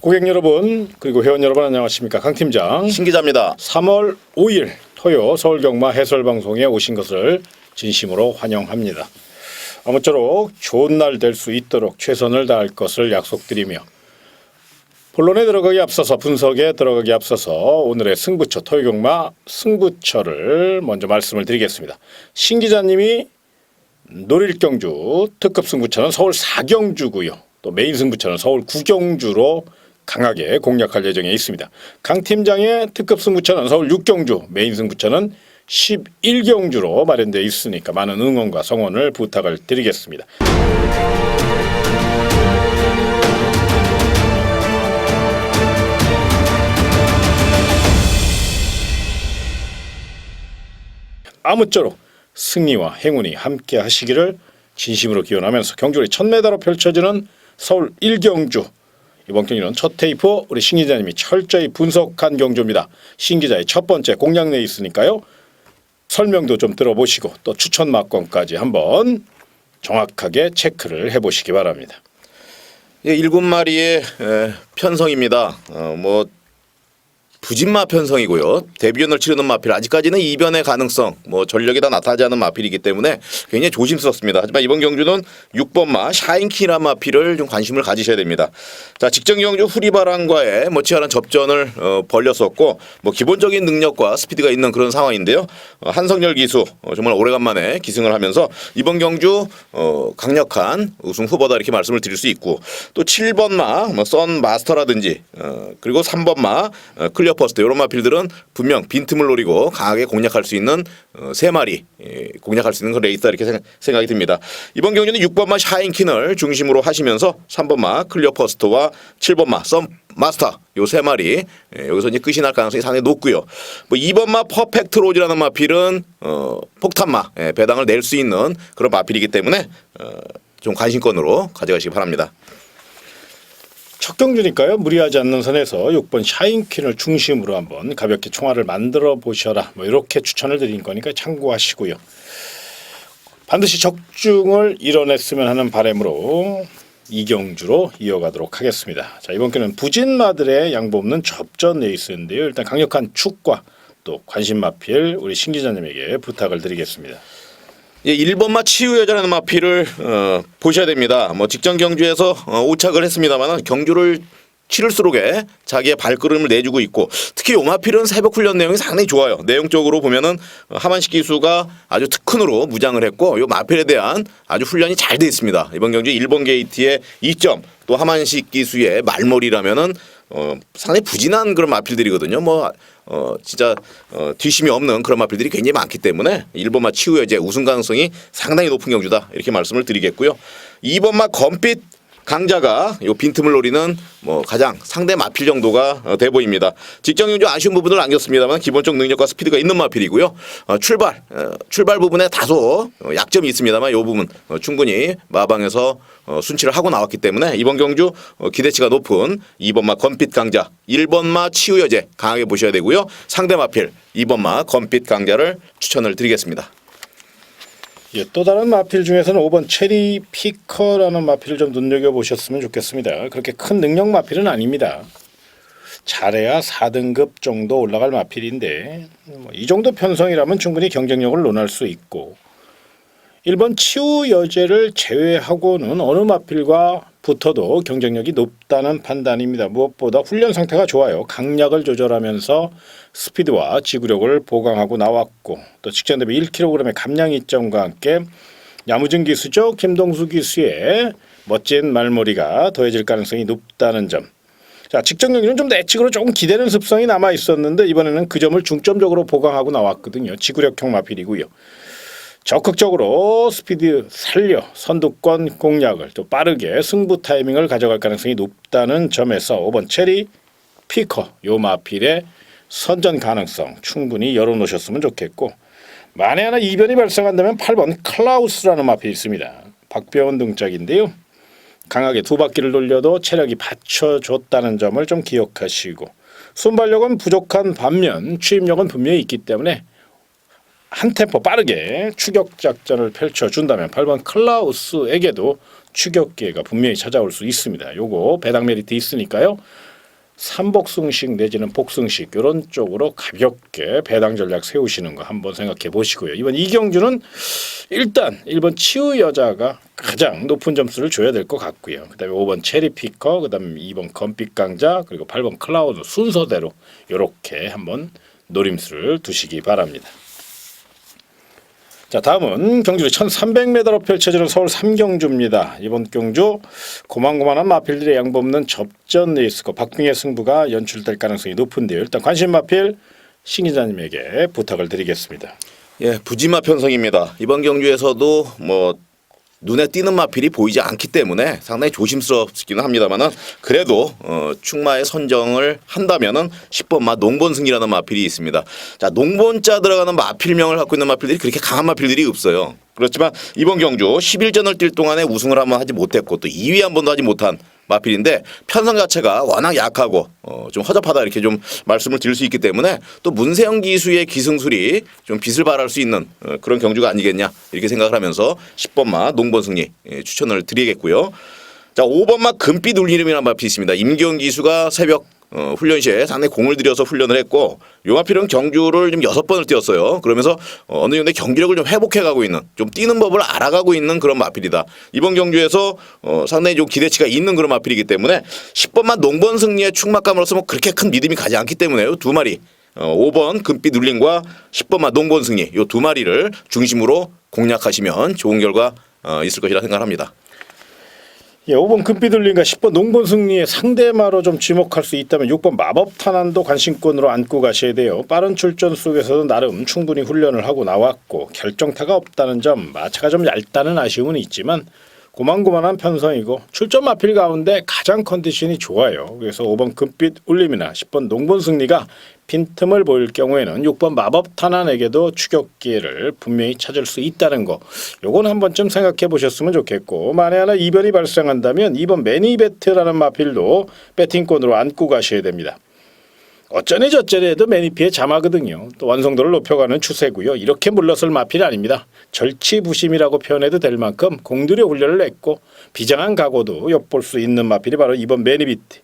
고객 여러분 그리고 회원 여러분 안녕하십니까. 강 팀장 신 기자입니다. 3월 5일 토요 서울경마 해설방송에 오신 것을 진심으로 환영합니다. 아무쪼록 좋은 날 될 수 있도록 최선을 다할 것을 약속드리며 본론에 들어가기 앞서서 분석에 들어가기 앞서서 오늘의 승부처 토요경마 승부처를 먼저 말씀을 드리겠습니다. 신 기자님이 노릴 경주 특급 승부처는 서울 4경주고요. 또 메인 승부처는 서울 9경주로 강하게 공략할 예정에 있습니다. 강 팀장의 특급 승부처는 서울 6경주, 메인 승부처는 11경주로 마련되어 있으니까 많은 응원과 성원을 부탁을 드리겠습니다. 아무쪼록 승리와 행운이 함께 하시기를 진심으로 기원하면서 경주를 첫 메달로 펼쳐지는 서울 1경주, 이번 경기는 첫 테이프 우리 신 기자님이 철저히 분석한 경주입니다. 신 기자의 첫 번째 공략 내에 있으니까요. 설명도 좀 들어보시고 또 추천 막건까지 한번 정확하게 체크를 해보시기 바랍니다. 7마리의 편성입니다. 부진마 편성이고요. 데뷔전을 치르는 마필, 아직까지는 이변의 가능성, 전력이 다 나타나지 않은 마필이기 때문에 굉장히 조심스럽습니다. 하지만 이번 경주는 6번마 샤인키라 마필을 좀 관심을 가지셔야 됩니다. 자, 직전 경주 후리바람과의 치열한 접전을 벌였었고 기본적인 능력과 스피드가 있는 그런 상황인데요. 한성열 기수 정말 오래간만에 기승을 하면서 이번 경주 강력한 우승 후보다 이렇게 말씀을 드릴 수 있고, 또 7번마 선 마스터라든지 그리고 3번마 클리어 퍼스트 이런 마필들은 분명 빈틈을 노리고 강하게 공략할 수 있는 3마리 공략할 수 있는 그런 레이스다 이렇게 생각이 듭니다. 이번 경기는 6번마 샤인킨을 중심으로 하시면서 3번마 클리어 퍼스트와 7번마 썸 마스터 요 3마리 여기서 이제 끝이 날 가능성이 상당히 높고요. 2번마 퍼펙트 로즈라는 마필은 폭탄마 배당을 낼 수 있는 그런 마필이기 때문에 좀 관심권으로 가져가시기 바랍니다. 첫 경주니까요. 무리하지 않는 선에서 6번 샤인퀸을 중심으로 한번 가볍게 총알을 만들어 보셔라. 이렇게 추천을 드린 거니까 참고하시고요. 반드시 적중을 이뤄냈으면 하는 바람으로 2경주로 이어가도록 하겠습니다. 자, 이번 경기는 부진마들의 양보 없는 접전 레이스인데요. 일단 강력한 축과 또 관심 마필 우리 신 기자님에게 부탁을 드리겠습니다. 1번마 치유여자라는 마필을 보셔야 됩니다. 직전 경주에서 오착을 했습니다만 경주를 치를수록에 자기의 발걸음을 내주고 있고, 특히 요 마필은 새벽 훈련 내용이 상당히 좋아요. 내용적으로 보면은 하만식 기수가 아주 특훈으로 무장을 했고 요 마필에 대한 아주 훈련이 잘 돼 있습니다. 이번 경주 1번 게이트의 2점 또 하만식 기수의 말머리라면은 상당히 부진한 그런 마필들이거든요. 진짜 뒤심이 없는 그런 마필들이 굉장히 많기 때문에 1번마 치유여제 우승 가능성이 상당히 높은 경주다 이렇게 말씀을 드리겠고요. 2번마 검빛 강자가 요 빈틈을 노리는 가장 상대 마필 정도가 돼 보입니다. 직전 경주 아쉬운 부분을 안겼습니다만 기본적 능력과 스피드가 있는 마필이고요. 출발 부분에 다소 약점이 있습니다만 요 부분 충분히 마방에서 순치를 하고 나왔기 때문에 이번 경주 기대치가 높은 2번마 검빛 강자, 1번마 치유여제 강하게 보셔야 되고요. 상대 마필 2번마 검빛 강자를 추천을 드리겠습니다. 예, 또 다른 마필 중에서는 5번 체리 피커라는 마필을 좀 눈여겨보셨으면 좋겠습니다. 그렇게 큰 능력 마필은 아닙니다. 잘해야 4등급 정도 올라갈 마필인데 이 정도 편성이라면 충분히 경쟁력을 논할 수 있고, 1번 치유여제를 제외하고는 어느 마필과 붙어도 경쟁력이 높다는 판단입니다. 무엇보다 훈련 상태가 좋아요. 강약을 조절하면서 스피드와 지구력을 보강하고 나왔고, 또 직전 대비 1kg의 감량 이점과 함께 야무진 기수죠. 김동수 기수의 멋진 말머리가 더해질 가능성이 높다는 점. 자, 직전 경기는 좀 내측으로 조금 기대는 습성이 남아 있었는데 이번에는 그 점을 중점적으로 보강하고 나왔거든요. 지구력형 마필이고요. 적극적으로 스피드 살려 선두권 공략을 또 빠르게 승부 타이밍을 가져갈 가능성이 높다는 점에서 5번 체리 피커 요 마필의 선전 가능성 충분히 열어놓으셨으면 좋겠고, 만에 하나 이변이 발생한다면 8번 클라우스라는 마필이 있습니다. 박병원 등짝인데요. 강하게 두 바퀴를 돌려도 체력이 받쳐줬다는 점을 좀 기억하시고, 순발력은 부족한 반면 추임력은 분명히 있기 때문에 한 템포 빠르게 추격 작전을 펼쳐준다면 8번 클라우스에게도 추격 기회가 분명히 찾아올 수 있습니다. 요거 배당 메리트 있으니까요. 삼복승식 내지는 복승식 이런 쪽으로 가볍게 배당 전략 세우시는 거 한번 생각해 보시고요. 이번 이경주는 일단 1번 치우 여자가 가장 높은 점수를 줘야 될 것 같고요. 그다음에 5번 체리피커, 그다음에 2번 검빛 강자, 그리고 8번 클라우드 순서대로 이렇게 한번 노림수를 두시기 바랍니다. 자, 다음은 경주의 1300m로 펼쳐지는 서울 3경주입니다. 이번 경주 고만고만한 마필들의 양보없는 접전 레이스고 박빙의 승부가 연출될 가능성이 높은데요. 일단 관심 마필 신 기자님에게 부탁을 드리겠습니다. 예, 부지마 편성입니다. 이번 경주에서도 뭐 눈에 띄는 마필이 보이지 않기 때문에 상당히 조심스럽기는 합니다만은 그래도 충마의 선정을 한다면은 10번 마 농본승이라는 마필이 있습니다. 자, 농본자 들어가는 마필명을 갖고 있는 마필들이 그렇게 강한 마필들이 없어요. 그렇지만 이번 경주 11전을 뛸 동안에 우승을 한번 하지 못했고 또 2위 한 번도 하지 못한 마필인데 편성 자체가 워낙 약하고 좀 허접하다 이렇게 좀 말씀을 드릴 수 있기 때문에 또 문세영 기수의 기승술이 좀 빛을 발할 수 있는 그런 경주가 아니겠냐 이렇게 생각을 하면서 10번마 농번승리 추천을 드리겠고요. 자, 5번마 금빛 울리름이라는 마필이 있습니다. 임기원 기수가 새벽 훈련 시에 상당히 공을 들여서 훈련을 했고 요 마필은 경주를 좀 6번을 뛰었어요. 그러면서 어느 정도 경기력을 좀 회복해가고 있는 좀 뛰는 법을 알아가고 있는 그런 마필이다. 이번 경주에서 상당히 좀 기대치가 있는 그런 마필이기 때문에 10번만 농번 승리의 충막감으로서 뭐 그렇게 큰 믿음이 가지 않기 때문에 두 마리 5번 금빛 울림과 10번만 농번 승리 이 두 마리를 중심으로 공략하시면 좋은 결과 있을 것이라 생각합니다. 예, 5번 금빛 울림과 10번 농본 승리의 상대마로 좀 주목할 수 있다면 6번 마법 탄환도 관심권으로 안고 가셔야 돼요. 빠른 출전 속에서도 나름 충분히 훈련을 하고 나왔고 결정타가 없다는 점 마차가 좀 얇다는 아쉬움은 있지만 고만고만한 편성이고 출전 마필 가운데 가장 컨디션이 좋아요. 그래서 5번 금빛 울림이나 10번 농본 승리가 빈틈을 보일 경우에는 6번 마법 탄환에게도 추격 기회를 분명히 찾을 수 있다는 거. 요건 한 번쯤 생각해 보셨으면 좋겠고 만에 하나 이변이 발생한다면 2번 매니베트라는 마필도 배팅권으로 안고 가셔야 됩니다. 어쩌니 저쩌니 해도 매니피의 자마거든요. 또 완성도를 높여가는 추세고요. 이렇게 물러설 마필이 아닙니다. 절치부심이라고 표현해도 될 만큼 공들여 훈련을 했고 비장한 각오도 엿볼 수 있는 마필이 바로 2번 매니비트.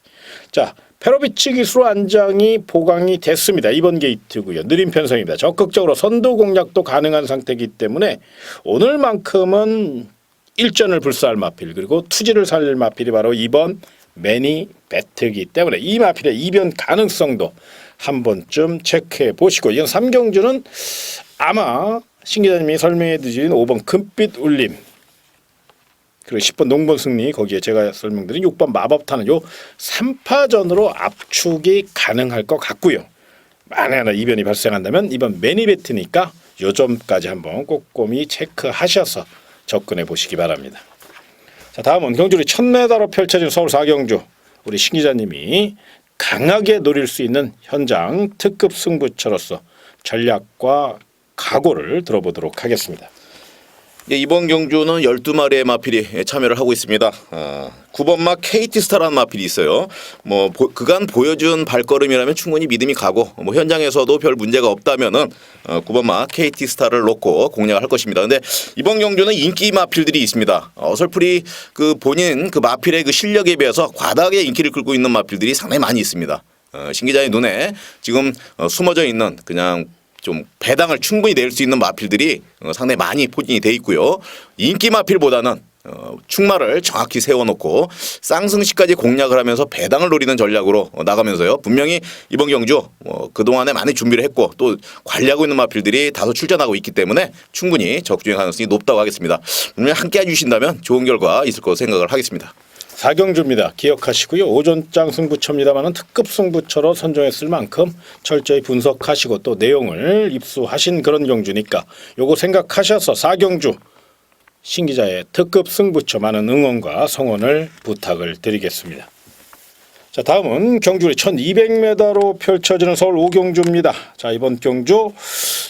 자, 페로비치 기수로 안장이 보강이 됐습니다. 2번 게이트고요. 느린 편성입니다. 적극적으로 선두 공략도 가능한 상태이기 때문에 오늘만큼은 일전을 불사할 마필 그리고 투지를 살릴 마필이 바로 2번 매니 배트이기 때문에 이 마필의 이변 가능성도 한 번쯤 체크해 보시고 이건 3경주는 아마 신 기자님이 설명해 주신 5번 금빛 울림 그리고 10번 농번 승리 거기에 제가 설명드린 6번 마법 타는 요 3파전으로 압축이 가능할 것 같고요. 만에 하나 이변이 발생한다면 이번 매니 배트니까 요 점까지 한번 꼼꼼히 체크하셔서 접근해 보시기 바랍니다. 자, 다음은 경주리 1000m로 펼쳐진 서울 4경주 우리 신 기자님이 강하게 노릴 수 있는 현장 특급 승부처로서 전략과 각오를 들어보도록 하겠습니다. 예, 이번 경주는 12마리의 마필이 참여를 하고 있습니다. 9번마 KT스타라는 마필이 있어요. 뭐 그간 보여준 발걸음이라면 충분히 믿음이 가고 뭐 현장에서도 별 문제가 없다면은 9번마 KT스타를 놓고 공략을 할 것입니다. 근데 이번 경주는 인기 마필들이 있습니다. 어설프리 그 본인 그 마필의 그 실력에 비해서 과다하게 인기를 끌고 있는 마필들이 상당히 많이 있습니다. 신 기자의 눈에 지금 숨어져 있는 그냥 좀 배당을 충분히 낼 수 있는 마필들이 상당히 많이 포진이 돼 있고요. 인기 마필보다는 충마를 정확히 세워놓고 쌍승시까지 공략을 하면서 배당을 노리는 전략으로 나가면서요. 분명히 이번 경주 그동안에 많이 준비를 했고 또 관리하고 있는 마필들이 다소 출전하고 있기 때문에 충분히 적중의 가능성이 높다고 하겠습니다. 분명히 함께 해주신다면 좋은 결과 있을 거로 생각을 하겠습니다. 4경주입니다. 기억하시고요. 오전장 승부처입니다만 특급 승부처로 선정했을 만큼 철저히 분석하시고 또 내용을 입수하신 그런 경주니까 요거 생각하셔서 4경주 신 기자의 특급 승부처 많은 응원과 성원을 부탁을 드리겠습니다. 자, 다음은 경주리 1200m로 펼쳐지는 서울 5경주입니다. 자, 이번 경주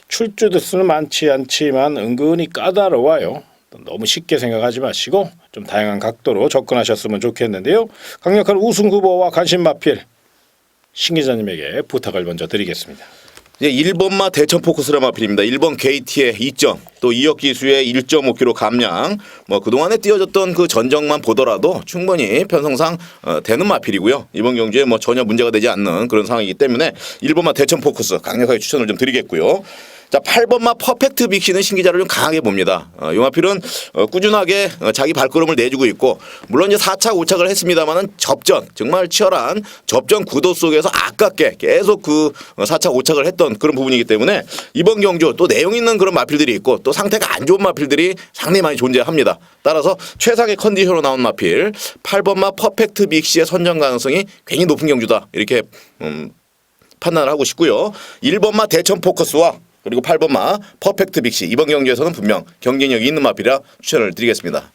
출주 대수는 많지 않지만 은근히 까다로워요. 너무 쉽게 생각하지 마시고 좀 다양한 각도로 접근하셨으면 좋겠는데요. 강력한 우승 후보와 관심 마필 신 기자님에게 부탁을 먼저 드리겠습니다. 이제 1번마 대천 포커스라는 마필입니다. 1번 KT의 2점, 또 이혁 기수의 1.5kg 감량. 뭐 그동안에 띄워졌던 그 전적만 보더라도 충분히 편성상 되는 마필이고요. 이번 경주에 뭐 전혀 문제가 되지 않는 그런 상황이기 때문에 1번마 대천 포커스 강력하게 추천을 좀 드리겠고요. 자, 8번마 퍼펙트 빅시는 신기자를 좀 강하게 봅니다. 이 마필은 꾸준하게 자기 발걸음을 내주고 있고, 물론 이제 4착 5착을 했습니다만은 접전, 정말 치열한 접전 구도 속에서 아깝게 계속 그 4착 5착을 했던 그런 부분이기 때문에 이번 경주 또 내용 있는 그런 마필들이 있고 또 상태가 안 좋은 마필들이 상당히 많이 존재합니다. 따라서 최상의 컨디션으로 나온 마필 8번마 퍼펙트 빅시의 선정 가능성이 굉장히 높은 경주다, 이렇게 판단을 하고 싶고요. 1번마 대천 포커스와 그리고 8번마 퍼펙트 빅시, 이번 경기에서는 분명 경쟁력이 있는 마필이라 추천을 드리겠습니다.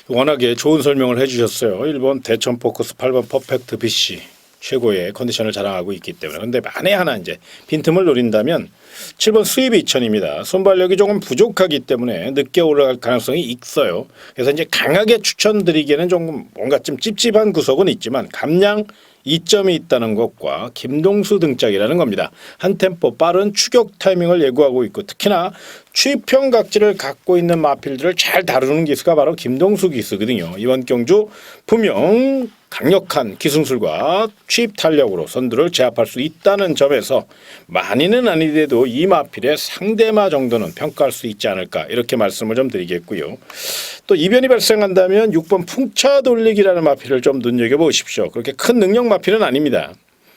워낙에 좋은 설명을 해주셨어요. 1번 대천 포커스, 8번 퍼펙트 빅시 최고의 컨디션을 자랑하고 있기 때문에. 그런데 만에 하나 이제 빈틈을 노린다면 7번 스위브 2000입니다. 손발력이 조금 부족하기 때문에 늦게 올라갈 가능성이 있어요. 그래서 이제 강하게 추천드리기에는 조금 뭔가 좀 찝찝한 구석은 있지만 감량 2점이 있다는 것과 김동수 등짝이라는 겁니다. 한 템포 빠른 추격 타이밍을 예고하고 있고, 특히나 추입형 각질을 갖고 있는 마필들을 잘 다루는 기수가 바로 김동수 기수거든요. 이번 경주 분명 강력한 기승술과 추입 탄력으로 선두를 제압할 수 있다는 점에서 많이는 아니더라도 이 마필의 상대마 정도는 평가할 수 있지 않을까, 이렇게 말씀을 좀 드리겠고요. 또 이변이 발생한다면 6번 풍차 돌리기라는 마필을 좀 눈여겨보십시오. 그렇게 큰 능력 마필은 아닙니다.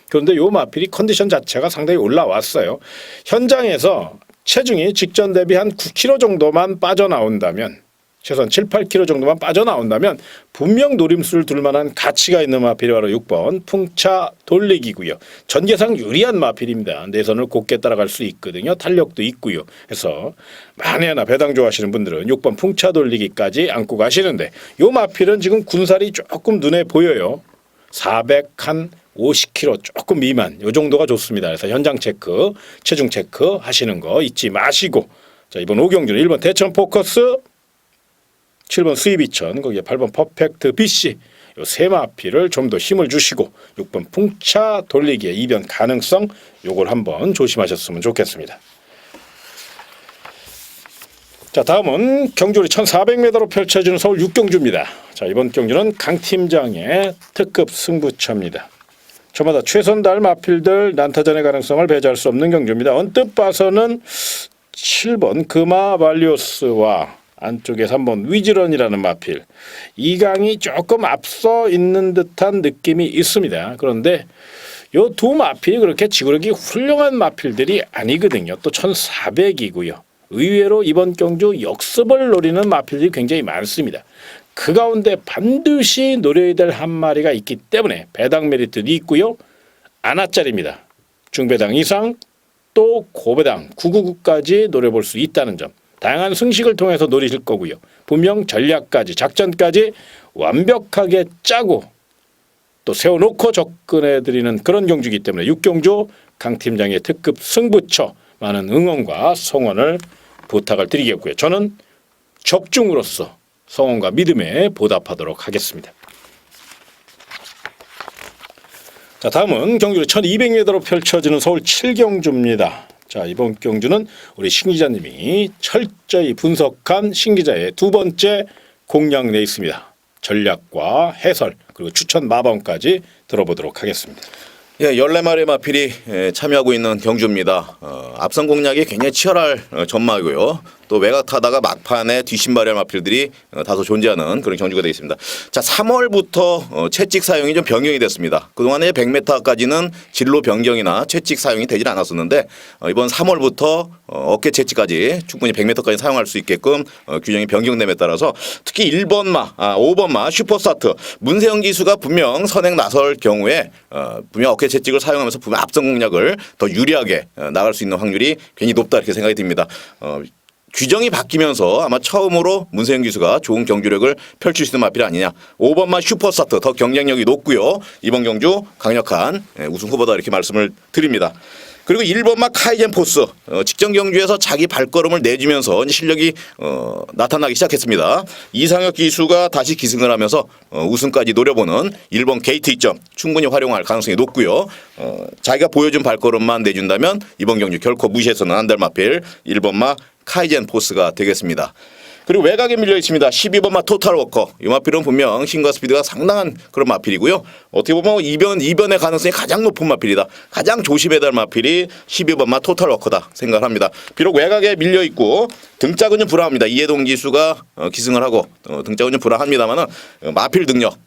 그런데 이 마필이 컨디션 자체가 상당히 올라왔어요. 현장에서 체중이 직전 대비 한 9kg 정도만 빠져나온다면, 최소한 7, 8kg 정도만 빠져나온다면 분명 노림수를 둘 만한 가치가 있는 마필이 바로 6번 풍차 돌리기고요. 전개상 유리한 마필입니다. 내선을 곧게 따라갈 수 있거든요. 탄력도 있고요. 그래서 만에 하나 배당 좋아하시는 분들은 6번 풍차 돌리기까지 안고 가시는데, 이 마필은 지금 군살이 조금 눈에 보여요. 450kg 조금 미만, 이 정도가 좋습니다. 그래서 현장 체크, 체중 체크 하시는 거 잊지 마시고, 자, 이번 5경주는 1번 대천 포커스, 7번 스위브 2000, 거기에 8번 퍼펙트 빅시, 요 세 마필을 좀 더 힘을 주시고 6번 풍차 돌리기의 이변 가능성, 요걸 한번 조심하셨으면 좋겠습니다. 자, 다음은 경주리 1400m로 펼쳐지는 서울 6경주입니다. 자, 이번 경주는 강 팀장의 특급 승부처입니다. 저마다 최선달 마필들 난타전의 가능성을 배제할 수 없는 경주입니다. 언뜻 봐서는 7번 금화 발리오스와 안쪽에 3번 위즈런이라는 마필, 이 강이 조금 앞서 있는 듯한 느낌이 있습니다. 그런데 요 두 마필이 그렇게 지구력이 훌륭한 마필들이 아니거든요. 또 1400이고요. 의외로 이번 경주 역습을 노리는 마필들이 굉장히 많습니다. 그 가운데 반드시 노려야 될 한 마리가 있기 때문에 배당 메리트도 있고요. 안아짜리입니다. 중배당 이상, 또 고배당 999까지 노려볼 수 있다는 점, 다양한 승식을 통해서 노리실 거고요. 분명 전략까지, 작전까지 완벽하게 짜고 또 세워놓고 접근해드리는 그런 경주이기 때문에 6경주 강 팀장의 특급 승부처 많은 응원과 성원을 부탁을 드리겠고요. 저는 적중으로서 성원과 믿음에 보답하도록 하겠습니다. 자, 다음은 경주리 1200m로 펼쳐지는 서울 7경주입니다. 자, 이번 경주는 우리 신 기자님이 철저히 분석한 신 기자의 두 번째 공략 레이스입니다. 전략과 해설 그리고 추천 마방까지 들어보도록 하겠습니다. 예, 14마리의 마필이 참여하고 있는 경주입니다. 앞선 공략이 굉장히 치열할 전망이고요. 또 외곽 타다가 막판에 뒷심발의 마필들이 다소 존재하는 그런 경주가 되어 있습니다. 자, 3월부터 채찍 사용이 좀 변경이 됐습니다. 그동안에 100m까지는 진로 변경이나 채찍 사용이 되질 않았었는데 이번 3월부터 어깨 채찍까지 충분히 100m까지 사용할 수 있게끔 규정이 변경됨에 따라서 특히 5번마 슈퍼스타트 문세영 기수가 분명 선행 나설 경우에 분명 어깨 채찍을 사용하면서 분명 앞선 공략을 더 유리하게 나갈 수 있는 확률이 굉장히 높다, 이렇게 생각이 듭니다. 규정이 바뀌면서 아마 처음으로 문세영 기수가 좋은 경주력을 펼칠 수 있는 마필이 아니냐. 5번마 슈퍼스타트 더 경쟁력이 높고요. 이번 경주 강력한 우승 후보다 이렇게 말씀을 드립니다. 그리고 1번마 카이젠 포스 직전 경주에서 자기 발걸음을 내주면서 이제 실력이 나타나기 시작했습니다. 이상혁 기수가 다시 기승을 하면서 우승까지 노려보는 1번 게이트 이점 충분히 활용할 가능성이 높고요. 자기가 보여준 발걸음만 내준다면 이번 경주 결코 무시해서는 안 될 마필 1번마 카이젠 포스가 되겠습니다. 그리고 외곽에 밀려 있습니다. 12번마 토탈워커. 이 마필은 분명 힘과 스피드가 상당한 그런 마필이고요. 어떻게 보면 이변의 가능성이 가장 높은 마필이다. 가장 조심해야 될 마필이 12번마 토탈워커다 생각합니다. 비록 외곽에 밀려 있고 등짝은 좀 불안합니다. 이해동 기수가 기승을 하고 등짝은 좀 불안합니다만 마필 능력.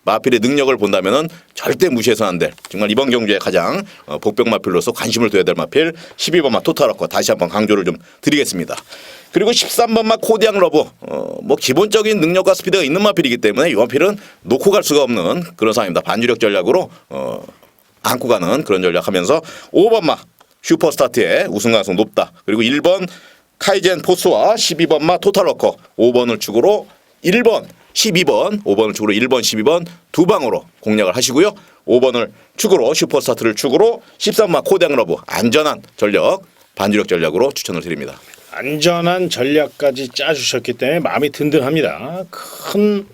마필의 능력을 본다면은 절대 무시해서는 안 될 정말 이번 경주에 가장 복병 마필로서 관심을 둬야 될 마필 12번마 토탈워커 다시 한번 강조를 좀 드리겠습니다. 그리고 13번마 코디앙 러브 뭐 기본적인 능력과 스피드가 있는 마필이기 때문에 이 마필은 놓고 갈 수가 없는 그런 상황입니다. 반주력 전략으로 안고 가는 그런 전략하면서 5번마 슈퍼스타트의 우승 가능성 높다. 그리고 1번 카이젠 포스와 12번마 토탈워커 5번을 축으로 1번 12번 5번을 축으로 1번 12번 두 방으로 공략을 하시고요. 5번을 축으로 슈퍼스타트를 축으로 13번 코디앙 러브 안전한 전력 반주력 전략으로 추천을 드립니다. 안전한 전략까지 짜주셨기 때문에 마음이 든든합니다. 큰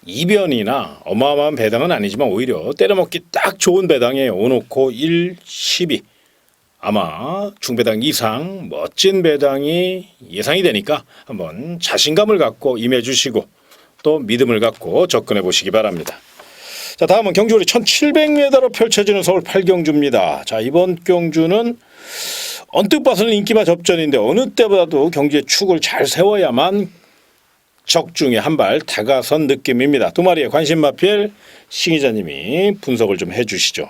이변이나 어마어마한 배당은 아니지만 오히려 때려먹기 딱 좋은 배당이에요. 오놓고 1, 12 아마 중배당 이상 멋진 배당이 예상이 되니까 한번 자신감을 갖고 임해주시고 또 믿음을 갖고 접근해 보시기 바랍니다. 자, 다음은 경주거리 1700m로 펼쳐지는 서울 8경주입니다. 자, 이번 경주는 언뜻 봐서는 인기마 접전인데 어느 때보다도 경주의 축을 잘 세워야만 적중에 한 발 다가선 느낌입니다. 두 마리의 관심 마필 신 기자님이 분석을 좀 해주시죠.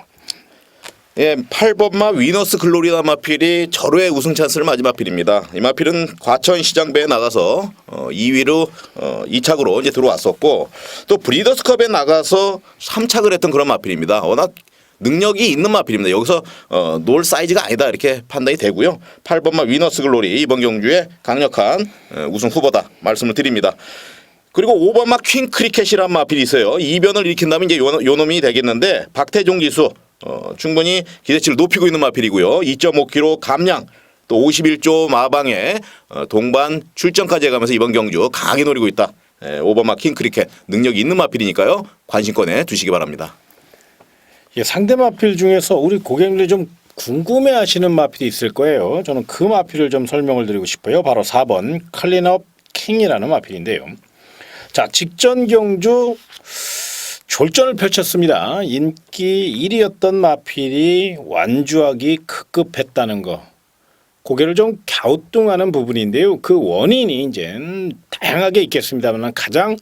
예, 8번마 위너스 글로리아 마필이 절호의 우승 찬스를 맞은 마필입니다. 이 마필은 과천시장배에 나가서 2위로 2착으로 이제 들어왔었고 또 브리더스컵에 나가서 3착을 했던 그런 마필입니다. 워낙 능력이 있는 마필입니다. 여기서 놀 사이즈가 아니다 이렇게 판단이 되고요. 8번마 위너스 글로리 이번 경주에 강력한 우승 후보다 말씀을 드립니다. 그리고 5번마 퀸 크리켓이라는 마필이 있어요. 이변을 일으킨다면 이제 요 놈이 되겠는데 박태종 기수 충분히 기대치를 높이고 있는 마필이고요. 2.5km 감량 또 51조 마방에 동반 출전까지 해가면서 이번 경주 강하게 노리고 있다. 5번마 킹 크리켓 능력이 있는 마필이니까요. 관심권에 두시기 바랍니다. 예, 상대 마필 중에서 우리 고객님들이 좀 궁금해하시는 마필이 있을 거예요. 저는 그 마필을 좀 설명을 드리고 싶어요. 바로 4번 클린업 킹이라는 마필인데요. 자, 직전 경주 졸전을 펼쳤습니다. 인기 1위였던 마필이 완주하기 급급했다는 거. 고개를 좀 갸우뚱하는 부분인데요. 그 원인이 이제 다양하게 있겠습니다만 가장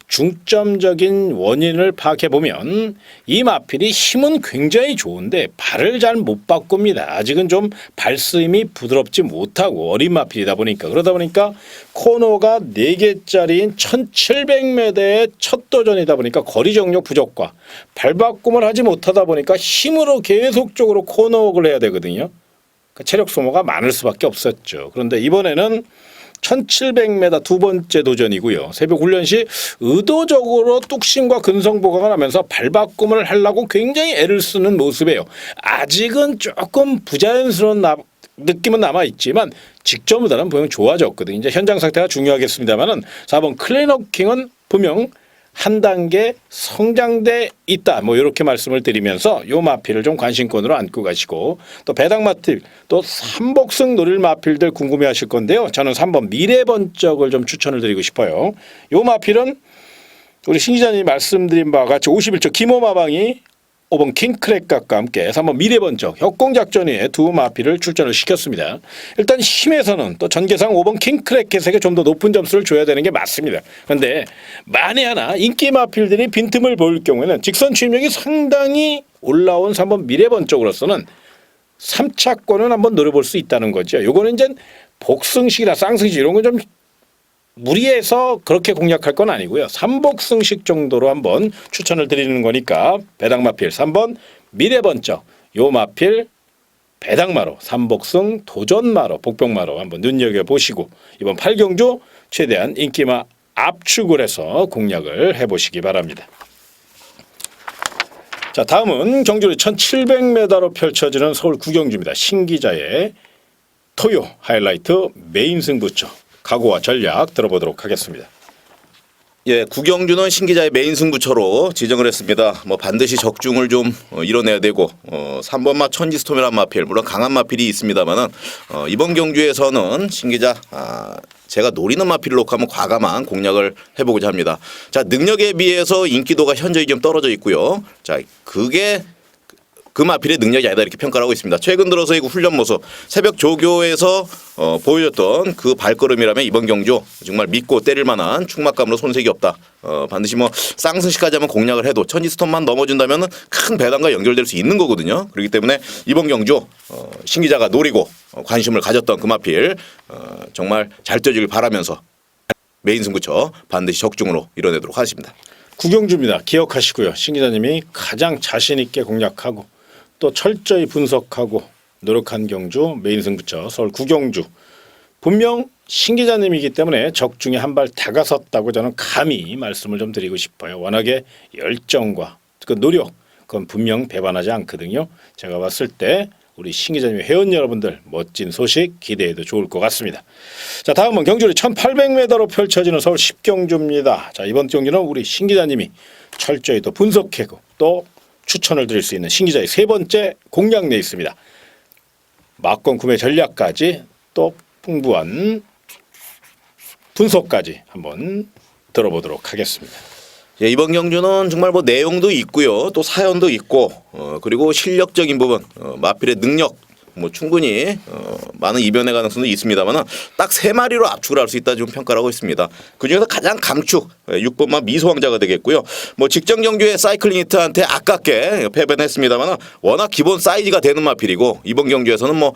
중점적인 원인을 파악해 보면 이 마필이 힘은 굉장히 좋은데 발을 잘 못 바꿉니다. 아직은 좀 발스임이 부드럽지 못하고 어린 마필이다 보니까 그러다 보니까 코너가 4개짜리인 1700m의 첫 도전이다 보니까 거리 정력 부족과 발 바꿈을 하지 못하다 보니까 힘으로 계속적으로 코너웍을 해야 되거든요. 그러니까 체력 소모가 많을 수밖에 없었죠. 그런데 이번에는 1700m 두 번째 도전이고요. 새벽 훈련 시 의도적으로 뚝심과 근성 보강을 하면서 발바꿈을 하려고 굉장히 애를 쓰는 모습이에요. 아직은 조금 부자연스러운 느낌은 남아있지만 직전보다는 분명 좋아졌거든요. 이제 현장 상태가 중요하겠습니다만은 4번 클린업킹은 분명 한 단계 성장돼 있다. 뭐 이렇게 말씀을 드리면서 요 마필을 좀 관심권으로 안고 가시고 또 배당 마필 또 3복승 노릴 마필들 궁금해하실 건데요. 저는 3번 미래번쩍을 좀 추천을 드리고 싶어요. 요 마필은 우리 신 기자님이 말씀드린 바와 같이 51조 김호마방이 5번 킹크랙각과 함께 3번 미래번쩍 협공작전에 두 마필을 출전을 시켰습니다. 일단 힘에서는 또 전개상 5번 킹크랙켓에게 좀 더 높은 점수를 줘야 되는 게 맞습니다. 그런데 만에 하나 인기 마필들이 빈틈을 보일 경우에는 직선 추임력이 상당히 올라온 3번 미래번쩍으로서는 3차권은 한번 노려볼 수 있다는 거죠. 요거는 이제 복승식이나 쌍승식 이런 건 좀 무리해서 그렇게 공략할 건 아니고요. 3복승식 정도로 한번 추천을 드리는 거니까 배당 마필 3번 미래번쩍 요 마필 배당마로, 삼복승, 도전마로, 복병마로 한번 눈여겨보시고 이번 8경주 최대한 인기마 압축을 해서 공략을 해보시기 바랍니다. 자, 다음은 경주리 1700m로 펼쳐지는 서울 구경주입니다. 신기자의 토요 하이라이트 메인 승부처 각오와 전략 들어보도록 하겠습니다. 예, 구경주는 신기자의 메인 승부처로 지정을 했습니다. 뭐 반드시 적중을 좀 이뤄내야 되고 3번마 천지스톰이라는 마필, 물론 강한 마필이 있습니다만은 이번 경주에서는 신기자 제가 노리는 마필을 놓고 한번 과감한 공략을 해보고자 합니다. 자, 능력에 비해서 인기도가 현저히 좀 떨어져 있고요. 자, 그게 그 마필의 능력이 아니다 이렇게 평가를 하고 있습니다. 최근 들어서의 그 훈련 모습, 새벽 조교에서 보여줬던 그 발걸음이라면 이번 경주 정말 믿고 때릴 만한 충막감으로 손색이 없다. 반드시 뭐 쌍승시까지 한번 공략을 해도 천지스톰만 넘어준다면 큰 배당과 연결될 수 있는 거거든요. 그렇기 때문에 이번 경주 신기자가 노리고 관심을 가졌던 그 마필 정말 잘 떠주길 바라면서 메인 승부처 반드시 적중으로 이뤄내도록 하겠습니다. 구경주입니다. 기억하시고요. 신기자님이 가장 자신 있게 공략하고 또 철저히 분석하고 노력한 경주 메인 승부처 서울 구경주. 분명 신기자님이기 때문에 적중에 한 발 다가섰다고 저는 감히 말씀을 좀 드리고 싶어요. 워낙에 열정과 그 노력 그건 분명 배반하지 않거든요. 제가 봤을 때 우리 신기자님의 회원 여러분들 멋진 소식 기대해도 좋을 것 같습니다. 자, 다음은 경주리 1800m로 펼쳐지는 서울 10경주입니다. 자, 이번 경주는 우리 신기자님이 철저히 또 분석하고 또 추천을 드릴 수 있는 신기자의 세 번째 공략 내에 있습니다. 막권 구매 전략까지 또 풍부한 분석까지 한번 들어보도록 하겠습니다. 예, 이번 경주는 정말 뭐 내용도 있고요, 또 사연도 있고, 그리고 실력적인 부분, 마필의 능력, 뭐 충분히 많은 이변의 가능성도 있습니다만은 딱 세 마리로 압축을 할 수 있다 좀 평가를 하고 있습니다. 그 중에서 가장 강축 6번마 미소왕자가 되겠고요. 뭐 직전 경주에 사이클링 히트한테 아깝게 패배는 했습니다만은 워낙 기본 사이즈가 되는 마필이고 이번 경주에서는 뭐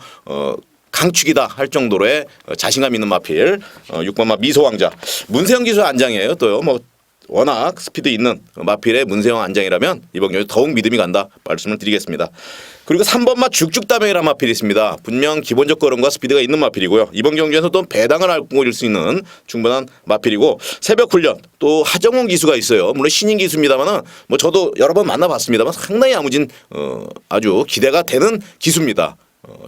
강축이다 할 정도로의 자신감 있는 마필 6번마 미소왕자. 문세영 기수 안장이에요. 또요 뭐 워낙 스피드 있는 마필의 문세영 안장이라면 이번 경주 더욱 믿음이 간다 말씀을 드리겠습니다. 그리고 3번마 죽죽다명이라는 마필이 있습니다. 분명 기본적 걸음과 스피드가 있는 마필이고요. 이번 경주에서 또 배당을 알고 수 있는 충분한 마필이고 새벽 훈련 또 하정훈 기수가 있어요. 물론 신인 기수입니다만은 뭐 저도 여러 번 만나봤습니다만 상당히 야무진 아주 기대가 되는 기수입니다.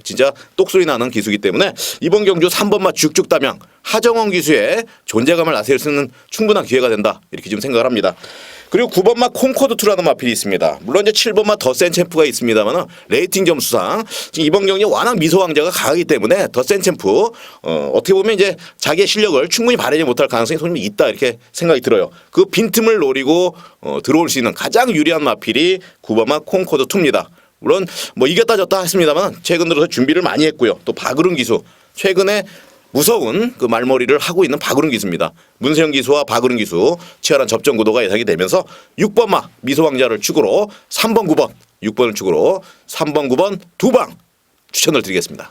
진짜 똑소리 나는 기수이기 때문에 이번 경주 3번마 죽죽다명 하정원 기수의 존재감을 나타낼 수 있는 충분한 기회가 된다 이렇게 좀 생각을 합니다. 그리고 9번마 콩코드2라는 마필이 있습니다. 물론 이제 7번마 더센 챔프가 있습니다만 레이팅 점수상 지금 이번 경기에 워낙 미소왕자가 강하기 때문에 더센 챔프 어떻게 보면 이제 자기의 실력을 충분히 발휘하지 못할 가능성이 소심히 있다 이렇게 생각이 들어요. 그 빈틈을 노리고 들어올 수 있는 가장 유리한 마필이 9번마 콩코드2입니다. 물론 뭐 이겼다 졌다 했습니다만 최근 들어서 준비를 많이 했고요. 또 박으른 기수 최근에 무서운 그 말머리를 하고 있는 박으른 기수입니다. 문세영 기수와 박으른 기수 치열한 접전 구도가 예상이 되면서 6번마 미소왕자를 축으로 3번 9번 6번을 축으로 3번 9번 두 방 추천을 드리겠습니다.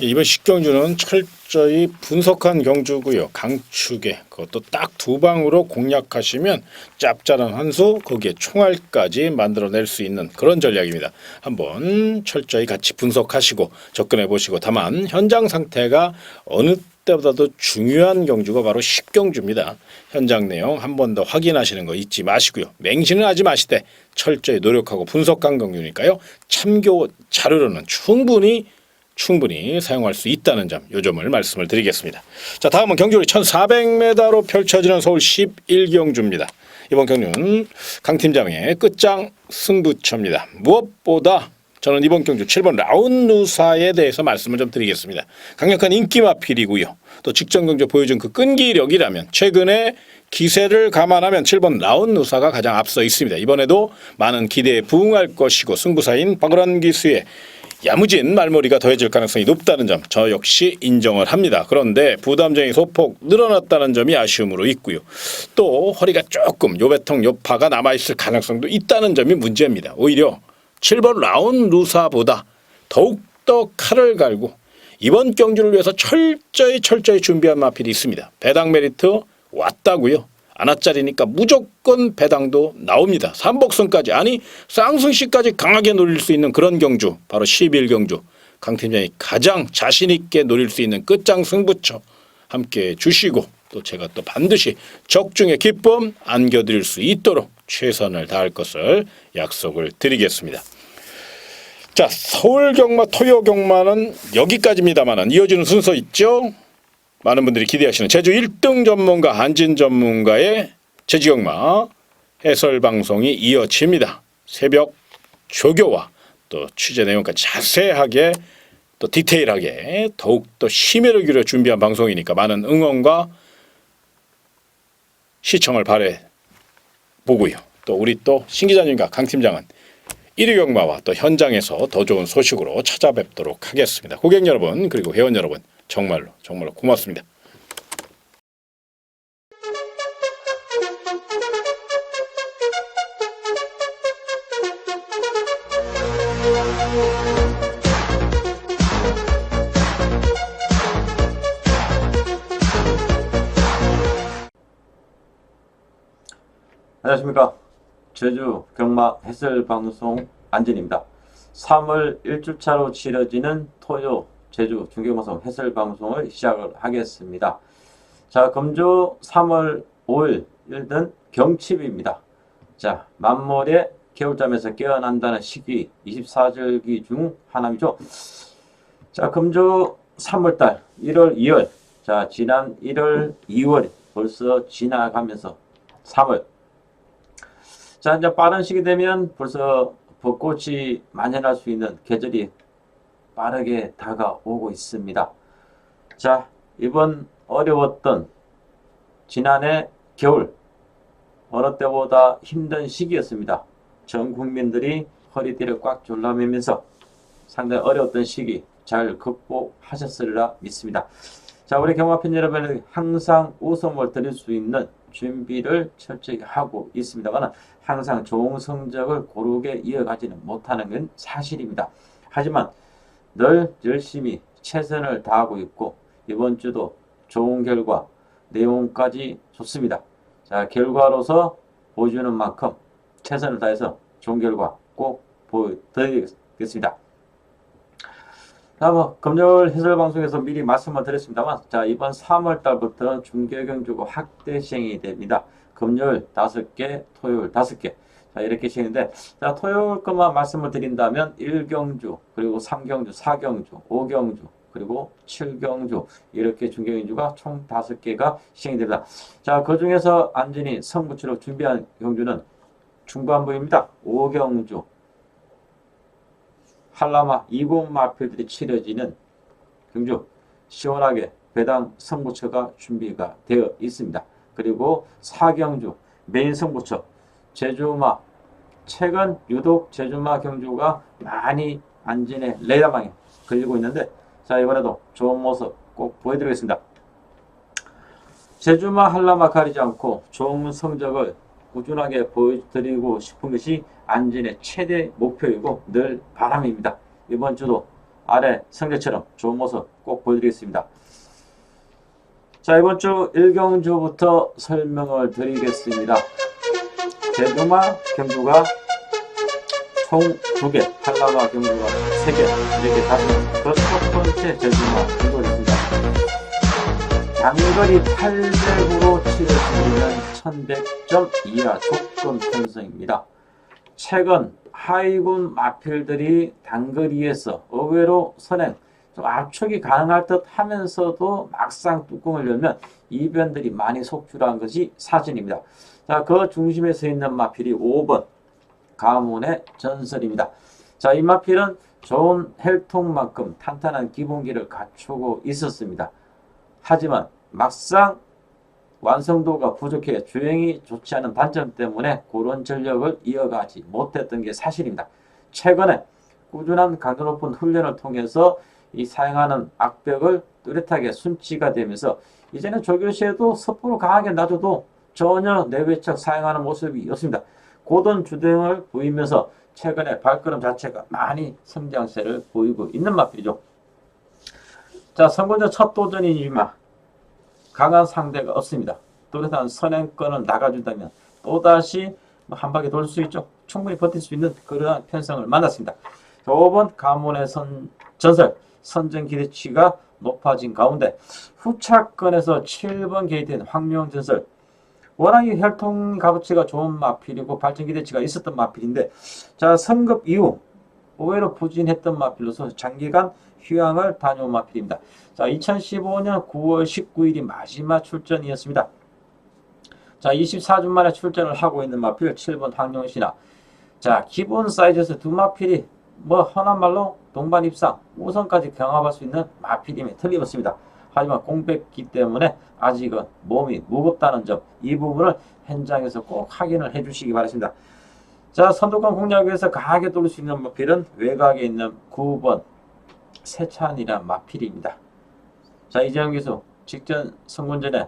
이번 10경주는 철저히 분석한 경주고요. 강축에 그것도 딱 두 방으로 공략하시면 짭짤한 한 수 거기에 총알까지 만들어낼 수 있는 그런 전략입니다. 한번 철저히 같이 분석하시고 접근해 보시고 다만 현장 상태가 어느 때보다도 중요한 경주가 바로 10경주입니다. 현장 내용 한 번 더 확인하시는 거 잊지 마시고요. 맹신은 하지 마시되 철저히 노력하고 분석한 경주니까요. 참고 자료로는 충분히 사용할 수 있다는 점, 요 점을 말씀을 드리겠습니다. 자, 다음은 경주리 1400m로 펼쳐지는 서울 11경주입니다. 이번 경주는 강 팀장의 끝장 승부처입니다. 무엇보다 저는 이번 경주 7번 라운누사에 대해서 말씀을 좀 드리겠습니다. 강력한 인기 마필이고요. 또 직전 경주 보여준 그 끈기력이라면 최근에 기세를 감안하면 7번 라운누사가 가장 앞서 있습니다. 이번에도 많은 기대에 부응할 것이고 승부사인 박으란 기수의 야무진 말머리가 더해질 가능성이 높다는 점 저 역시 인정을 합니다. 그런데 부담정이 소폭 늘어났다는 점이 아쉬움으로 있고요. 또 허리가 조금 요배통 요파가 남아있을 가능성도 있다는 점이 문제입니다. 오히려 7번 라운루사보다 더욱더 칼을 갈고 이번 경주를 위해서 철저히 준비한 마필이 있습니다. 배당 메리트 왔다고요. 안아짜리니까 무조건 배당도 나옵니다. 삼복승까지 아니 쌍승시까지 강하게 노릴 수 있는 그런 경주 바로 11경주 강 팀장이 가장 자신 있게 노릴 수 있는 끝장 승부처 함께 주시고 또 제가 또 반드시 적중의 기쁨 안겨드릴 수 있도록 최선을 다할 것을 약속을 드리겠습니다. 자, 서울 경마, 토요 경마는 여기까지입니다만은 이어지는 순서 있죠. 많은 분들이 기대하시는 제주 1등 전문가 한진 전문가의 제주 경마 해설 방송이 이어집니다. 새벽 조교와 또 취재 내용까지 자세하게 또 디테일하게 더욱더 심혈을 기울여 준비한 방송이니까 많은 응원과 시청을 바래 보고요. 또 우리 또 신 기자님과 강 팀장은 1위 경마와 또 현장에서 더 좋은 소식으로 찾아뵙도록 하겠습니다. 고객 여러분 그리고 회원 여러분 정말로 고맙습니다. 안녕하십니까. 제주 경마 해설 방송 안진입니다. 3월 1주차로 치러지는 토요 제주 중계방송 해설 방송을 시작을 하겠습니다. 자, 금주 3월 5일 일든 경칩입니다. 자, 만몰의 겨울잠에서 깨어난다는 시기 24절기 중 하나이죠. 자, 금주 3월달 1월 2월 자, 지난 1월 2월 벌써 지나가면서 3월 자, 이제 빠른 시기 되면 벌써 벚꽃이 만연할 수 있는 계절이 빠르게 다가오고 있습니다. 자, 이번 어려웠던 지난해 겨울 어느 때보다 힘든 시기였습니다. 전 국민들이 허리띠를 꽉 졸라매면서 상당히 어려웠던 시기 잘 극복하셨으리라 믿습니다. 자, 우리 경마팬 여러분에게 항상 웃음을 드릴 수 있는 준비를 철저히 하고 있습니다만 항상 좋은 성적을 고르게 이어가지는 못하는 건 사실입니다. 하지만 늘 열심히 최선을 다하고 있고 이번 주도 좋은 결과 내용까지 좋습니다. 자, 결과로서 보여주는 만큼 최선을 다해서 좋은 결과 꼭 보여드리겠습니다. 다음 금요일 해설 방송에서 미리 말씀을 드렸습니다만 자, 이번 3월 달부터 중계경주가 확대 시행이 됩니다. 금요일 5개, 토요일 5개. 자, 이렇게 시행인데 자, 토요일 것만 말씀을 드린다면 1경주, 그리고 3경주, 4경주, 5경주, 그리고 7경주 이렇게 중계경주가 총 5개가 시행이 됩니다. 자, 그 중에서 안전히 성부치로 준비한 경주는 중반부입니다. 5경주. 한라마 2군 마필들이 치러지는 경주 시원하게 배당 성부처가 준비가 되어 있습니다. 그리고 4경주 메인 성부처 제주마 최근 유독 제주마 경주가 많이 안진의 레이더망에 걸리고 있는데 자, 이번에도 좋은 모습 꼭 보여드리겠습니다. 제주마 한라마 가리지 않고 좋은 성적을 꾸준하게 보여드리고 싶은 것이 안진의 최대 목표이고 늘 바람입니다. 이번 주도 아래 성적처럼 좋은 모습 꼭 보여드리겠습니다. 자, 이번 주 1경주부터 설명을 드리겠습니다. 제주마 경주가 총 2개, 한라마 경주가 3개, 이렇게 다섯 그 첫 번째 제주마 경주가 있습니다. 단거리 800으로 치러지는 1100점 이하 조건 편성입니다. 최근 하위군 마필들이 단거리에서 의외로 선행, 좀 압축이 가능할 듯 하면서도 막상 뚜껑을 열면 이변들이 많이 속출한 것이 사실입니다. 자, 그 중심에 서 있는 마필이 5번 가문의 전설입니다. 자, 이 마필은 좋은 헬통만큼 탄탄한 기본기를 갖추고 있었습니다. 하지만 막상 완성도가 부족해 주행이 좋지 않은 단점 때문에 그런 전력을 이어가지 못했던 게 사실입니다. 최근에 꾸준한 강도 높은 훈련을 통해서 이 사용하는 악벽을 뚜렷하게 순치가 되면서 이제는 조교시에도 섣부로 강하게 놔줘도 전혀 내외척 사용하는 모습이 없습니다. 고든 주행을 보이면서 최근에 발걸음 자체가 많이 성장세를 보이고 있는 마필이죠. 자, 선거제 첫 도전이지만 강한 상대가 없습니다. 또렷한 선행권을 나가준다면 또다시 한 바퀴 돌 수 있죠. 충분히 버틸 수 있는 그러한 편성을 만났습니다. 5번 가문의 전설 선전 기대치가 높아진 가운데 후차권에서 7번 게이트인 황룡 전설 워낙 이 혈통 값어치가 좋은 마필이고 발전 기대치가 있었던 마필인데 자 성급 이후 의외로 부진했던 마필로서 장기간 휴양을 다녀온 마필입니다. 자 2015년 9월 19일이 마지막 출전이었습니다. 자 24주 만에 출전을 하고 있는 마필 7번 황룡신화. 자 기본 사이즈에서 두 마필이 뭐 흔한 말로 동반 입상 우선까지 경합할 수 있는 마필임이 틀림없습니다. 하지만 공백기 때문에 아직은 몸이 무겁다는 점, 이 부분을 현장에서 꼭 확인을 해주시기 바랍니다. 자, 선두권 공략 위해서 강하게 돌릴 수 있는 마필은 외곽에 있는 9번 세찬이란 마필입니다. 자, 이재영 기수 직전 선군전에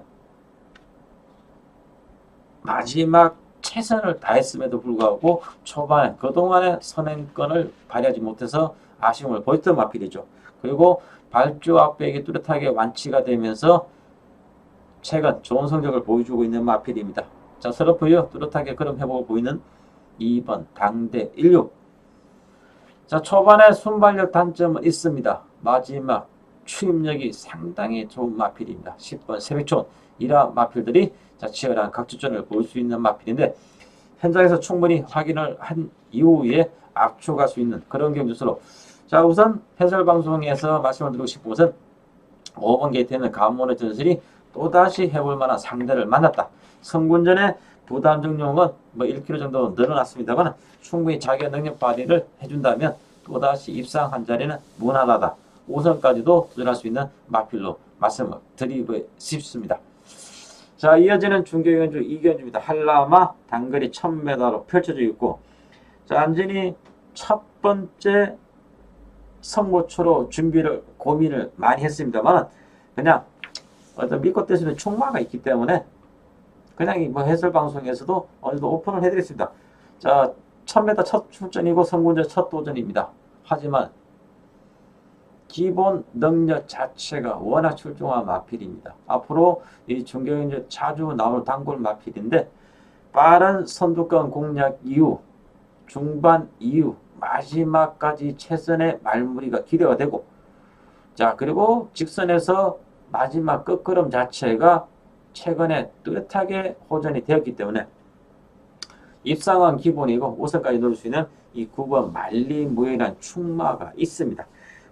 마지막 최선을 다했음에도 불구하고 초반에 그동안의 선행권을 발휘하지 못해서 아쉬움을 보였던 마필이죠. 그리고 발주 압박이 뚜렷하게 완치가 되면서 최근 좋은 성적을 보여주고 있는 마필입니다. 자, 서러프 이후 뚜렷하게 그런 회복을 보이는 2번 당대 16. 자, 초반에 순발력 단점은 있습니다. 마지막 추임력이 상당히 좋은 마필입니다. 10번 세백촌 이러한 마필들이 자, 치열한 각주전을 보일 수 있는 마필인데 현장에서 충분히 확인을 한 이후에 압축할 수 있는 그런 경주수로 자 우선 해설방송에서 말씀을 드리고 싶은 것은 5번 게이트에는 감원의 전설이 또다시 해볼 만한 상대를 만났다. 선군전의 부담 정용은 뭐 1kg 정도 늘어났습니다만 충분히 자기의 능력 발휘를 해준다면 또다시 입상한 자리는 무난하다. 5선까지도 늘어날 수 있는 마필로 말씀을 드리고 싶습니다. 자 이어지는 중계견주 2견주입니다. 한라마 단거리 1000m로 펼쳐져 있고 자 안진이 첫 번째 선고초로 준비를 고민을 많이 했습니다만 그냥 어떤 믿고 떼수는 총마가 있기 때문에 그냥 뭐 해설 방송에서도 어느 정도 오픈을 해드렸습니다. 자 1000m 첫 출전이고 선군전 첫 도전입니다. 하지만 기본 능력 자체가 워낙 출중한 마필입니다. 앞으로 이 중계견주 자주 나올 단골 마필인데 빠른 선두권 공략 이후 중반 이후 마지막까지 최선의 말무리가 기대가 되고 자 그리고 직선에서 마지막 끝걸음 자체가 최근에 뚜렷하게 호전이 되었기 때문에 입상은 기본이고 5선까지 놓을 수 있는 이 9번 만리무예라는 충마가 있습니다.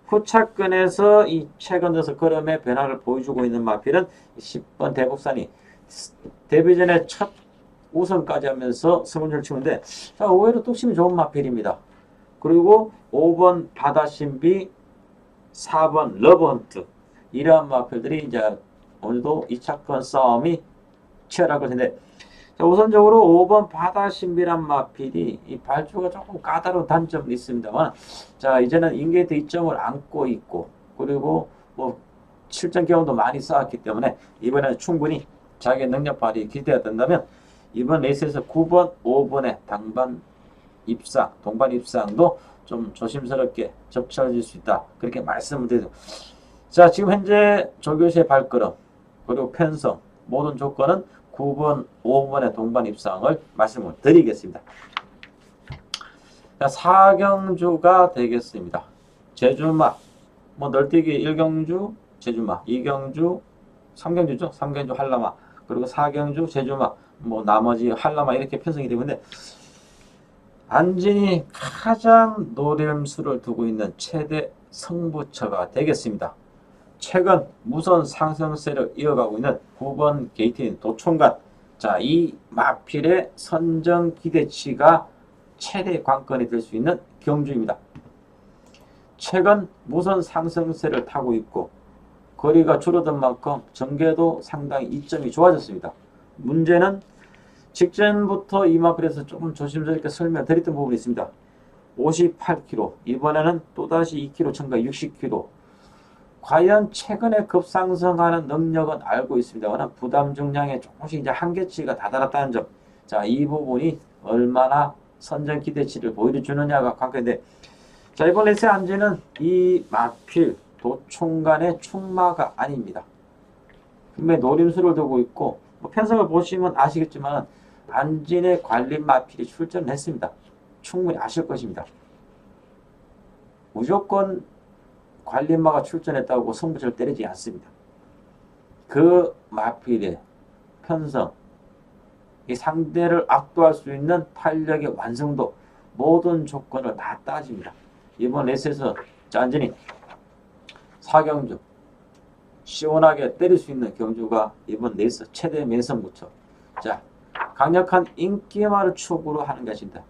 후차권에서 이 최근 들어서 걸음의 변화를 보여주고 있는 마필은 10번 대북산이 데뷔 전에 첫 우선까지 하면서 승운전을 치는데 자, 의외로 뚝심이 좋은 마필입니다. 그리고 5번 바다신비, 4번 러브헌트 이러한 마필들이 이제 오늘도 2차권 싸움이 치열할 것인데 자, 우선적으로 5번 바다신비란 마필이 이 발주가 조금 까다로운 단점은 있습니다만 자 이제는 인게이트 2점을 안고 있고 그리고 뭐 실전 경험도 많이 쌓았기 때문에 이번에는 충분히 자기의 능력 발휘 기대가 된다면 이번 레이스에서 9번, 5번의 당반 입상, 동반 입상도 좀 조심스럽게 접쳐질 수 있다. 그렇게 말씀을 드리죠. 자, 지금 현재 조교시의 발걸음 그리고 편성 모든 조건은 9번, 5번의 동반 입상을 말씀을 드리겠습니다. 자, 4경주가 되겠습니다. 제주마, 뭐 널뛰기 1경주, 제주마, 2경주, 3경주죠. 3경주 한라마, 그리고 4경주 제주마, 뭐 나머지 한라마 이렇게 편성이 되는데 안진이 가장 노림수를 두고 있는 최대 승부처가 되겠습니다. 최근 무선 상승세를 이어가고 있는 9번 게이트인 도총관. 자, 이 마필의 선정 기대치가 최대 관건이 될 수 있는 경주입니다. 최근 무선 상승세를 타고 있고 거리가 줄어든 만큼 전개도 상당히 이점이 좋아졌습니다. 문제는 직전부터 이 마필에서 조금 조심스럽게 설명드렸던 부분이 있습니다. 58km, 이번에는 또다시 2km 첨가 60km. 과연 최근에 급상승하는 능력은 알고 있습니다만 부담 중량에 조금씩 이제 한계치가 다다랐다는 점. 자, 이 부분이 얼마나 선전 기대치를 보여주느냐가 관건인데 자, 이번 레이스의 안지는 이 마필 도총간의 충마가 아닙니다. 분명히 노림수를 두고 있고 뭐 편성을 보시면 아시겠지만 안진의 관리 마필이 출전을 했습니다. 충분히 아실 것입니다. 무조건 관리마가 출전했다고 승부처를 때리지 않습니다. 그 마필의 편성, 이 상대를 압도할 수 있는 탄력의 완성도, 모든 조건을 다 따집니다. 이번 레이스에서 완전히 4경주 시원하게 때릴 수 있는 경주가 이번 레이스 최대 매선부터. 자, 강력한 인기마를 축으로 하는 것입니다.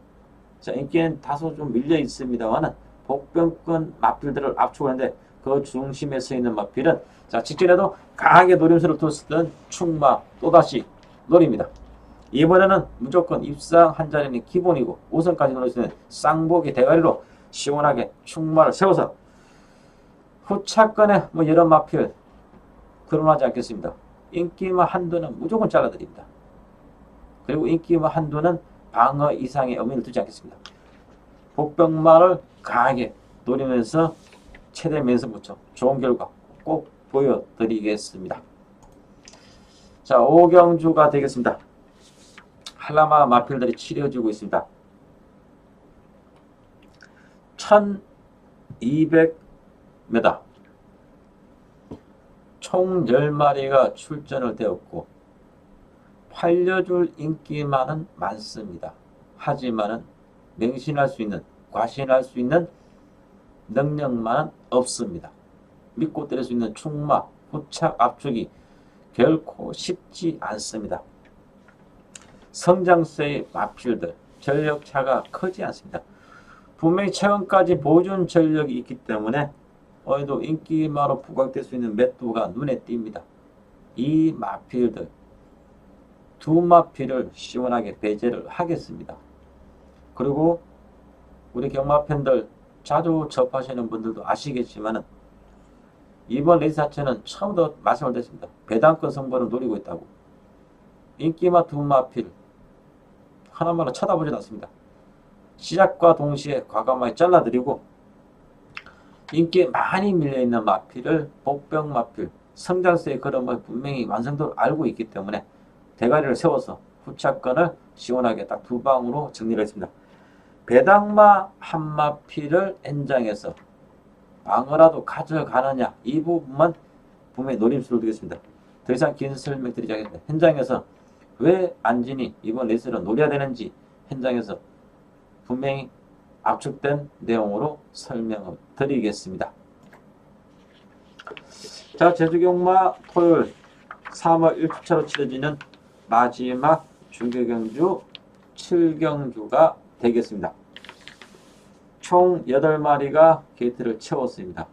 자, 인기는 다소 좀 밀려 있습니다만은 복병권 마필들을 압축하는데 그 중심에 서 있는 마필은 자, 직전에도 강하게 노림수를 뒀었던 충마 또다시 노립니다. 이번에는 무조건 입상 한 자리는 기본이고 우선까지 노릴 수 있는 쌍복의 대가리로 시원하게 충마를 세워서 후차권에 뭐 여러 마필 거론하지 않겠습니다. 인기마 한도는 무조건 잘라드립니다. 그리고 인기마 한도는 방어 이상의 의미를 두지 않겠습니다. 복병마를 강하게 노리면서 최대 면선부터 좋은 결과 꼭 보여드리겠습니다. 자, 5경주가 되겠습니다. 한라마 마필들이 치러지고 있습니다. 1200m 총 10마리가 출전을 되었고 팔려줄 인기만은 많습니다. 하지만은 맹신할 수 있는, 과신할 수 있는 능력만은 없습니다. 믿고 때릴 수 있는 충마, 후착 압축이 결코 쉽지 않습니다. 성장세의 마필들, 전력차가 크지 않습니다. 분명히 최근까지 보존 전력이 있기 때문에 오늘도 인기마로 부각될 수 있는 매도가 눈에 띕니다. 이 마필들, 두 마필을 시원하게 배제를 하겠습니다. 그리고 우리 경마 팬들 자주 접하시는 분들도 아시겠지만은 이번 레이스 자체는 처음부터 말씀을 드렸습니다. 배당권 승부를 노리고 있다고. 인기마 두 마필 하나만로 쳐다보지 않습니다. 시작과 동시에 과감하게 잘라드리고 인기에 많이 밀려있는 마필을 복병 마필, 성장세의 걸음을 분명히 완성도를 알고 있기 때문에 대가리를 세워서 후차권을 시원하게 딱 두 방으로 정리를 했습니다. 배당마 한 마필을 N장에서 방어라도 가져가느냐, 이 부분만 분명히 노림수로 두겠습니다. 더 이상 긴 설명 드리지 않겠습니다. 현장에서 왜 안진이 이번 레이스를 노려야 되는지 현장에서 분명히 압축된 내용으로 설명을 드리겠습니다. 자, 제주경마 토요일 3월 1주차로 치러지는 마지막 중계경주 7경주가 되겠습니다. 총 8마리가 게이트를 채웠습니다.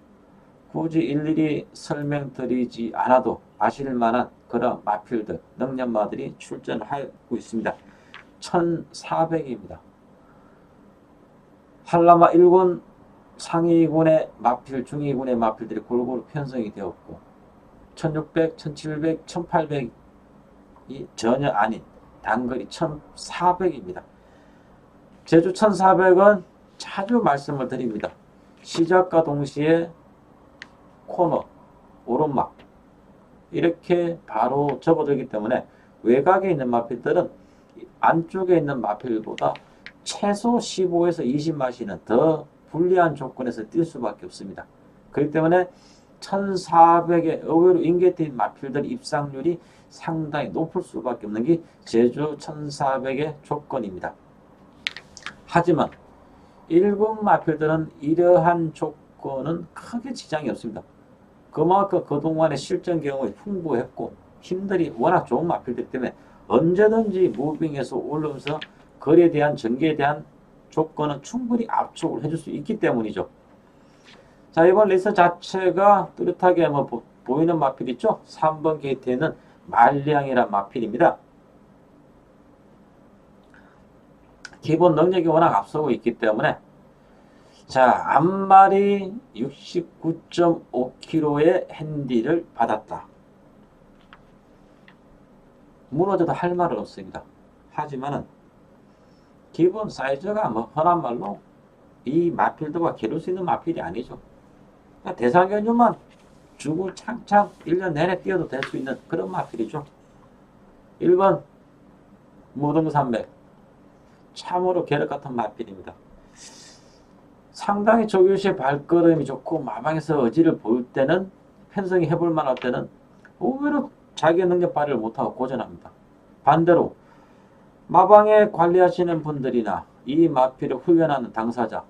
굳이 일일이 설명드리지 않아도 아실만한 그런 마필들, 능력마들이 출전하고 있습니다. 1400입니다. 한라마 1군 상위군의 마필, 중위군의 마필들이 골고루 편성이 되었고 1600, 1700, 1800이 전혀 아닌 단거리 1400입니다. 제주 1400은 자주 말씀을 드립니다. 시작과 동시에 코너, 오른막 이렇게 바로 접어들기 때문에 외곽에 있는 마필들은 안쪽에 있는 마필보다 최소 15에서 20마시는 더 불리한 조건에서 뛸 수밖에 없습니다. 그렇기 때문에 1400의 의외로 인게트인 마필들 입상률이 상당히 높을 수밖에 없는 게 제주 1400의 조건입니다. 하지만 1군 마필들은 이러한 조건은 크게 지장이 없습니다. 그만큼 그동안의 실전 경험이 풍부했고 힘들이 워낙 좋은 마필들 때문에 언제든지 무빙에서 올라오면서 거리에 대한 전개에 대한 조건은 충분히 압축을 해줄 수 있기 때문이죠. 자, 이번 레이스 자체가 뚜렷하게 보이는 마필 있죠? 3번 게이트에는 말량이란 마필입니다. 기본 능력이 워낙 앞서고 있기 때문에 자, 앞말이 69.5kg의 핸디를 받았다. 무너져도 할 말은 없습니다. 하지만은 기본 사이즈가 흔한 말로 이 마필들과 겨룰 수 있는 마필이 아니죠. 그러니까 대상견유만 주구 창창 1년 내내 뛰어도 될 수 있는 그런 마필이죠. 1번 무등 300 참으로 계륵 같은 마필입니다. 상당히 조교시의 발걸음이 좋고 마방에서 의지를 보일 때는 편성이 해볼 만할 때는 의외로 자기의 능력 발휘를 못하고 고전합니다. 반대로 마방에 관리하시는 분들이나 이 마필을 훈련하는 당사자,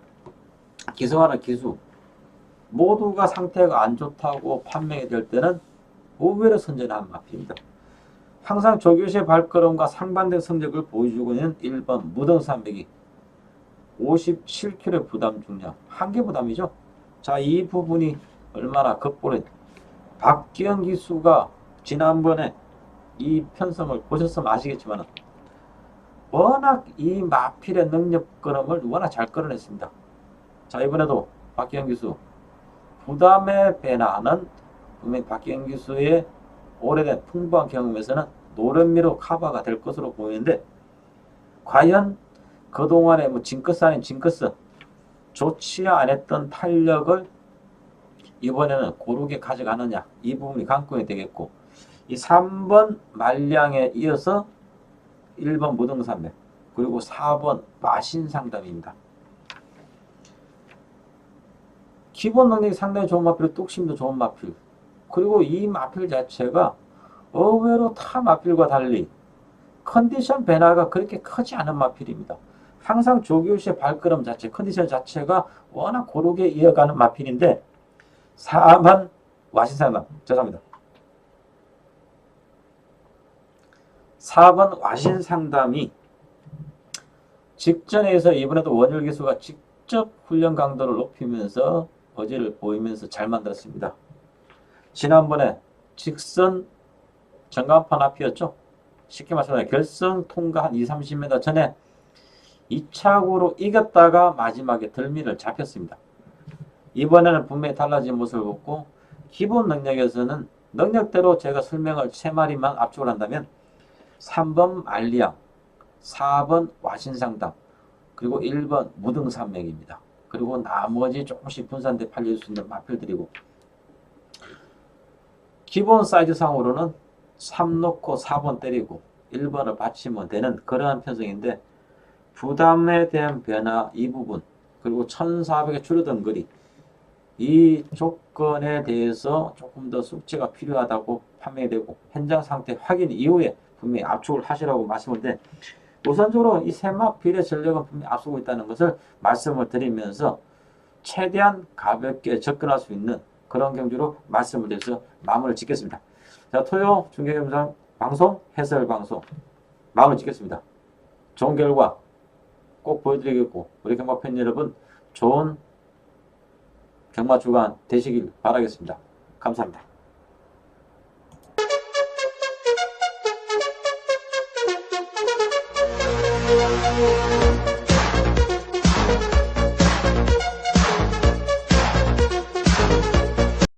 기성하는 기수 모두가 상태가 안 좋다고 판명이 될 때는 의외로 선전한 마필입니다. 항상 조교시의 발걸음과 상반된 성적을 보여주고 있는 1번 무등산맥이 57kg 부담 중량, 한계 부담이죠. 자, 이 부분이 얼마나 극복을 박기영 기수가 지난번에 이 편성을 보셨으면 아시겠지만 워낙 이 마필의 능력 걸음을 워낙 잘 끌어냈습니다. 자, 이번에도 박기영 기수 부담의 변화는 분명히 박기영 기수의 오래된 풍부한 경험에서는 노련미로 커버가 될 것으로 보이는데 과연 그동안에 뭐 징크스 아닌 징크스 좋지 않았던 탄력을 이번에는 고르게 가져가느냐 이 부분이 관건이 되겠고 이 3번 말량에 이어서 1번 무등산맥 그리고 4번 마신상담입니다. 기본 능력이 상당히 좋은 마필, 뚝심도 좋은 마필 그리고 이 마필 자체가 의외로 타 마필과 달리 컨디션 변화가 그렇게 크지 않은 마필입니다. 항상 조교시의 발걸음 자체, 컨디션 자체가 워낙 고르게 이어가는 마필인데 4번 와신상담, 죄송합니다. 4번 와신상담이 직전에서 이번에도 원율 기수가 직접 훈련 강도를 높이면서 어제를 보이면서 잘 만들었습니다. 지난번에 직선 전간판 앞이었죠. 쉽게 말해서 결승 통과 한 20-30m 전에 2차구로 이겼다가 마지막에 덜미를 잡혔습니다. 이번에는 분명히 달라진 모습을 보고 기본 능력에서는 능력대로 제가 설명을 3마리만 압축을 한다면 3번 말리양, 4번 와신상담, 그리고 1번 무등산맥입니다. 그리고 나머지 조금씩 분산돼 팔릴 수 있는 마필들이고 기본 사이즈상으로는 3 놓고 4번 때리고 1번을 받치면 되는 그러한 편성인데 부담에 대한 변화 이 부분 그리고 1400에 줄어든 거리 이 조건에 대해서 조금 더 숙제가 필요하다고 판명되고 현장 상태 확인 이후에 분명히 압축을 하시라고 말씀을 드린 우선적으로 이 세 마필의 전력은 분명히 앞서고 있다는 것을 말씀을 드리면서 최대한 가볍게 접근할 수 있는 그런 경주로 말씀을 드려서 마무리를 짓겠습니다. 자, 토요 중계영상 방송 해설 방송 마무리 짓겠습니다. 좋은 결과 꼭 보여드리겠고 우리 경마 팬 여러분 좋은 경마 주간 되시길 바라겠습니다. 감사합니다.